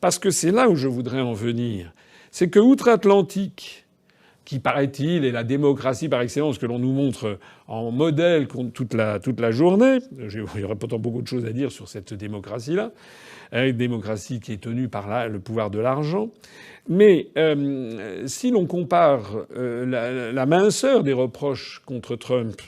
Parce que c'est là où je voudrais en venir. C'est que outre-Atlantique, qui paraît-il est la démocratie par excellence que l'on nous montre en modèle toute la journée. Il y aurait pourtant beaucoup de choses à dire sur cette démocratie-là. Une démocratie qui est tenue par le pouvoir de l'argent. Mais si l'on compare la minceur des reproches contre Trump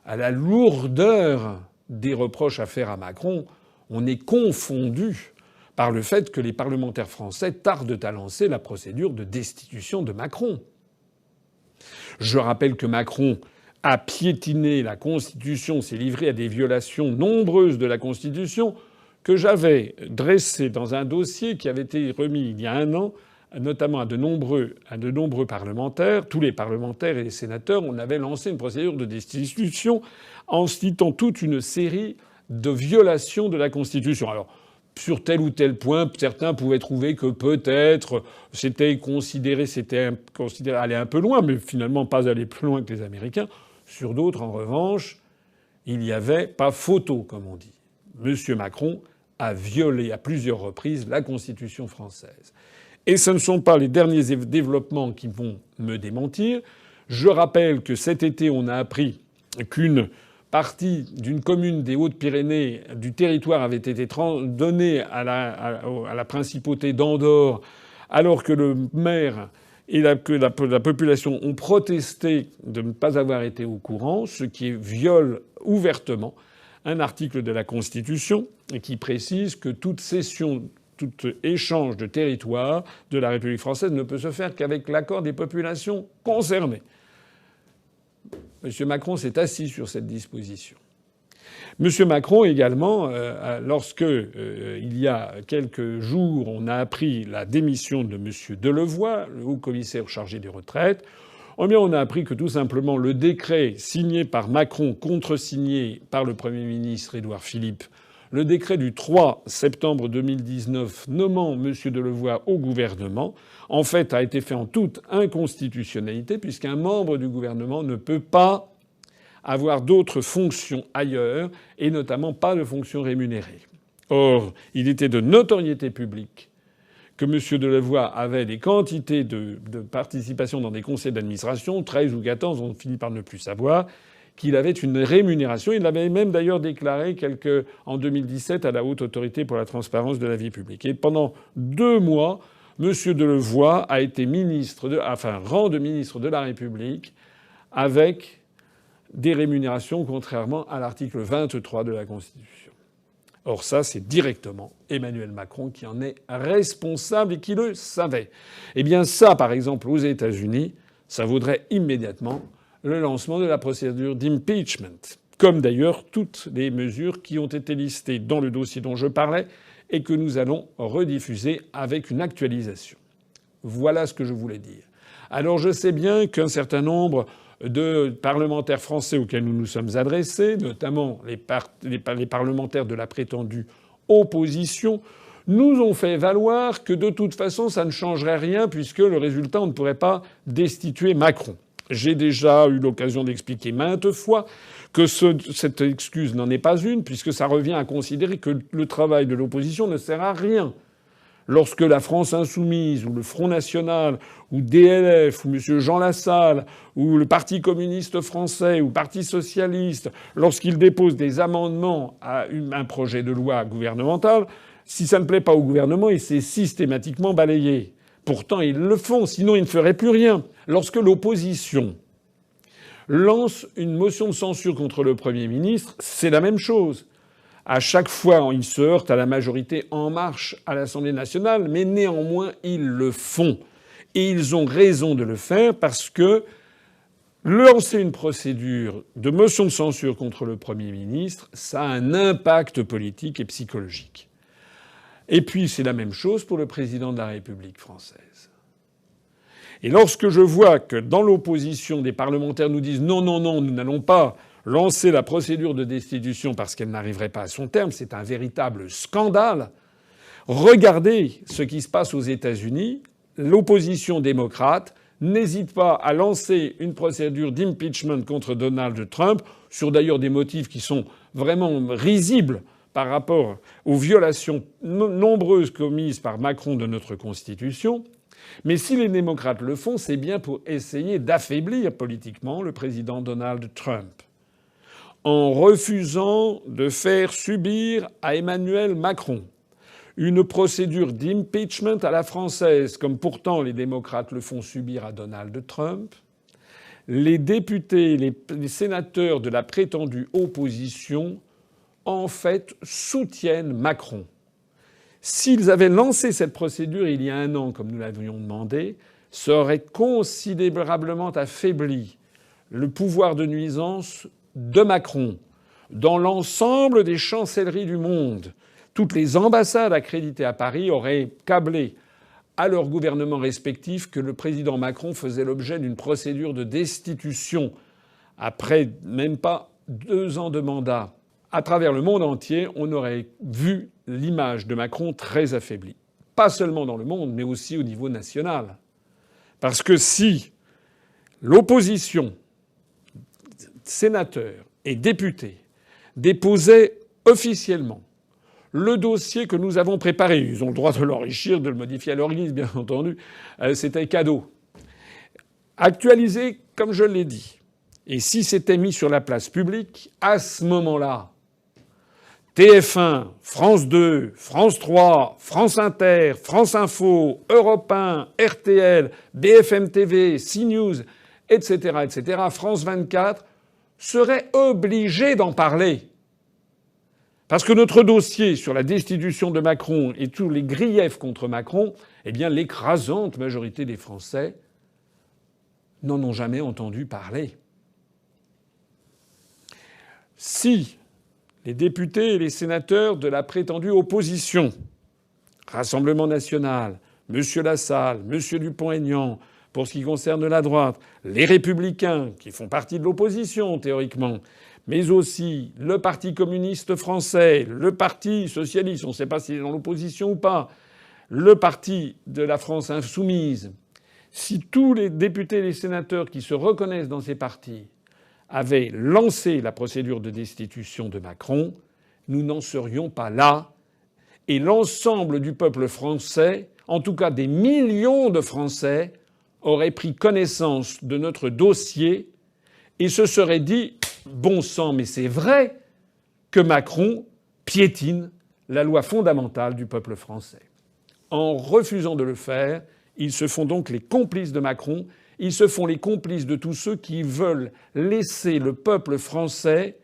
à la lourdeur des reproches à faire à Macron, on est confondu par le fait que les parlementaires français tardent à lancer la procédure de destitution de Macron. Je rappelle que Macron a piétiné la Constitution, s'est livré à des violations nombreuses de la Constitution que j'avais dressées dans un dossier qui avait été remis il y a un an, notamment à de nombreux parlementaires, tous les parlementaires et les sénateurs. On avait lancé une procédure de destitution en citant toute une série de violations de la Constitution. Alors, sur tel ou tel point, certains pouvaient trouver que peut-être c'était aller un peu loin, mais finalement pas aller plus loin que les Américains. Sur d'autres, en revanche, il n'y avait pas photo, comme on dit. M. Macron a violé à plusieurs reprises la Constitution française. Et ce ne sont pas les derniers développements qui vont me démentir. Je rappelle que cet été, on a appris qu'une partie d'une commune des Hautes-Pyrénées du territoire avait été donnée à la principauté d'Andorre, alors que le maire et la population ont protesté de ne pas avoir été au courant, ce qui viole ouvertement un article de la Constitution et qui précise que toute cession, tout échange de territoire de la République française ne peut se faire qu'avec l'accord des populations concernées. M. Macron s'est assis sur cette disposition. M. Macron également, lorsque il y a quelques jours, on a appris la démission de M. Delevoye, le haut-commissaire chargé des retraites, eh bien on a appris que tout simplement le décret signé par Macron, contresigné par le Premier ministre Édouard Philippe, le décret du 3 septembre 2019 nommant M. Delevoye au gouvernement, en fait, a été fait en toute inconstitutionnalité, puisqu'un membre du gouvernement ne peut pas avoir d'autres fonctions ailleurs, et notamment pas de fonctions rémunérées. Or, il était de notoriété publique que M. Delevoye avait des quantités de participation dans des conseils d'administration, 13 ou 14, on finit par ne plus savoir, qu'il avait une rémunération. Il l'avait même d'ailleurs déclaré en 2017 à la Haute Autorité pour la transparence de la vie publique. Et pendant 2 mois, M. Delevoye a été rang de ministre de la République avec des rémunérations contrairement à l'article 23 de la Constitution. Or ça, c'est directement Emmanuel Macron qui en est responsable et qui le savait. Eh bien ça, par exemple, aux États-Unis, ça vaudrait immédiatement le lancement de la procédure d'impeachment, comme d'ailleurs toutes les mesures qui ont été listées dans le dossier dont je parlais et que nous allons rediffuser avec une actualisation. Voilà ce que je voulais dire. Alors je sais bien qu'un certain nombre de parlementaires français auxquels nous nous sommes adressés, notamment les parlementaires de la prétendue opposition, nous ont fait valoir que de toute façon ça ne changerait rien puisque le résultat, on ne pourrait pas destituer Macron. J'ai déjà eu l'occasion d'expliquer maintes fois que cette excuse n'en est pas une, puisque ça revient à considérer que le travail de l'opposition ne sert à rien. Lorsque la France insoumise, ou le Front national, ou DLF, ou M. Jean Lassalle, ou le Parti communiste français, ou le Parti socialiste, lorsqu'ils déposent des amendements à un projet de loi gouvernemental, si ça ne plaît pas au gouvernement, il s'est systématiquement balayé. Pourtant, ils le font, sinon ils ne feraient plus rien. Lorsque l'opposition lance une motion de censure contre le Premier ministre, c'est la même chose. À chaque fois, ils se heurtent à la majorité En Marche à l'Assemblée nationale, mais néanmoins, ils le font. Et ils ont raison de le faire parce que lancer une procédure de motion de censure contre le Premier ministre, ça a un impact politique et psychologique. Et puis, c'est la même chose pour le président de la République française. Et lorsque je vois que dans l'opposition, des parlementaires nous disent non, non, non, nous n'allons pas lancer la procédure de destitution parce qu'elle n'arriverait pas à son terme, c'est un véritable scandale. Regardez ce qui se passe aux États-Unis. L'opposition démocrate n'hésite pas à lancer une procédure d'impeachment contre Donald Trump, sur d'ailleurs des motifs qui sont vraiment risibles par rapport aux violations nombreuses commises par Macron de notre Constitution. Mais si les démocrates le font, c'est bien pour essayer d'affaiblir politiquement le président Donald Trump, en refusant de faire subir à Emmanuel Macron une procédure d'impeachment à la française, comme pourtant les démocrates le font subir à Donald Trump. Les députés, les sénateurs de la prétendue opposition, en fait, soutiennent Macron. S'ils avaient lancé cette procédure il y a un an, comme nous l'avions demandé, ça aurait considérablement affaibli le pouvoir de nuisance de Macron dans l'ensemble des chancelleries du monde. Toutes les ambassades accréditées à Paris auraient câblé à leurs gouvernements respectifs que le président Macron faisait l'objet d'une procédure de destitution après même pas 2 ans de mandat. À travers le monde entier, on aurait vu l'image de Macron très affaiblie. Pas seulement dans le monde, mais aussi au niveau national. Parce que si l'opposition, sénateurs et députés, déposait officiellement le dossier que nous avons préparé, ils ont le droit de l'enrichir, de le modifier à leur guise, bien entendu, c'était cadeau. Actualisé, comme je l'ai dit. Et si c'était mis sur la place publique, à ce moment-là, TF1, France 2, France 3, France Inter, France Info, Europe 1, RTL, BFM TV, CNews, etc., France 24, seraient obligés d'en parler. Parce que notre dossier sur la destitution de Macron et tous les griefs contre Macron, eh bien, l'écrasante majorité des Français n'en ont jamais entendu parler. Si les députés et les sénateurs de la prétendue opposition, Rassemblement national, M. Lassalle, M. Dupont-Aignan, pour ce qui concerne la droite, les Républicains, qui font partie de l'opposition théoriquement, mais aussi le Parti communiste français, le Parti socialiste, on ne sait pas s'il est dans l'opposition ou pas, le Parti de la France insoumise, si tous les députés et les sénateurs qui se reconnaissent dans ces partis avaient lancé la procédure de destitution de Macron, nous n'en serions pas là. Et l'ensemble du peuple français, en tout cas des millions de Français, auraient pris connaissance de notre dossier et se seraient dit « Bon sang, mais c'est vrai que Macron piétine la loi fondamentale du peuple français ». En refusant de le faire, ils se font donc les complices de Macron. Ils se font les complices de tous ceux qui veulent laisser le peuple français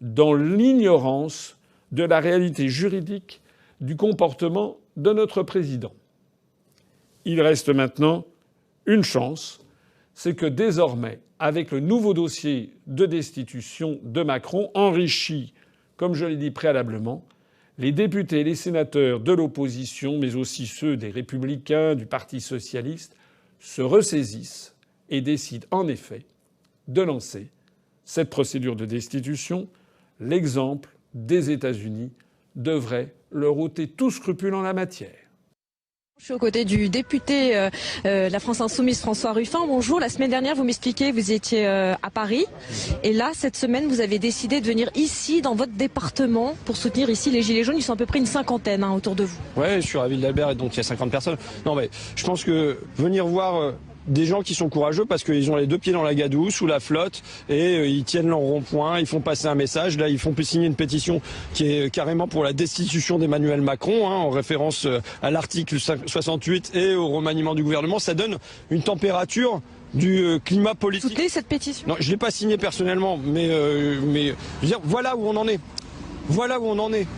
dans l'ignorance de la réalité juridique du comportement de notre président. Il reste maintenant une chance, c'est que désormais, avec le nouveau dossier de destitution de Macron, enrichi, comme je l'ai dit préalablement, les députés et les sénateurs de l'opposition, mais aussi ceux des Républicains, du Parti socialiste, se ressaisissent et décident en effet de lancer cette procédure de destitution. L'exemple des États-Unis devrait leur ôter tout scrupule en la matière. Je suis aux côtés du député La France Insoumise François Ruffin. Bonjour. La semaine dernière, vous m'expliquiez, vous étiez à Paris. Et là, cette semaine, vous avez décidé de venir ici, dans votre département, pour soutenir ici les Gilets jaunes. Ils sont à peu près une cinquantaine autour de vous. Ouais, je suis à la ville d'Albert et donc il y a 50 personnes. Non mais je pense que venir voir des gens qui sont courageux parce qu'ils ont les 2 pieds dans la gadoue, sous la flotte, et ils tiennent leur rond-point, ils font passer un message. Là, ils font signer une pétition qui est carrément pour la destitution d'Emmanuel Macron, en référence à l'article 68 et au remaniement du gouvernement. Ça donne une température du climat politique. Soutenez cette pétition? Non, je l'ai pas signée personnellement, mais je veux dire, voilà où on en est. Voilà où on en est.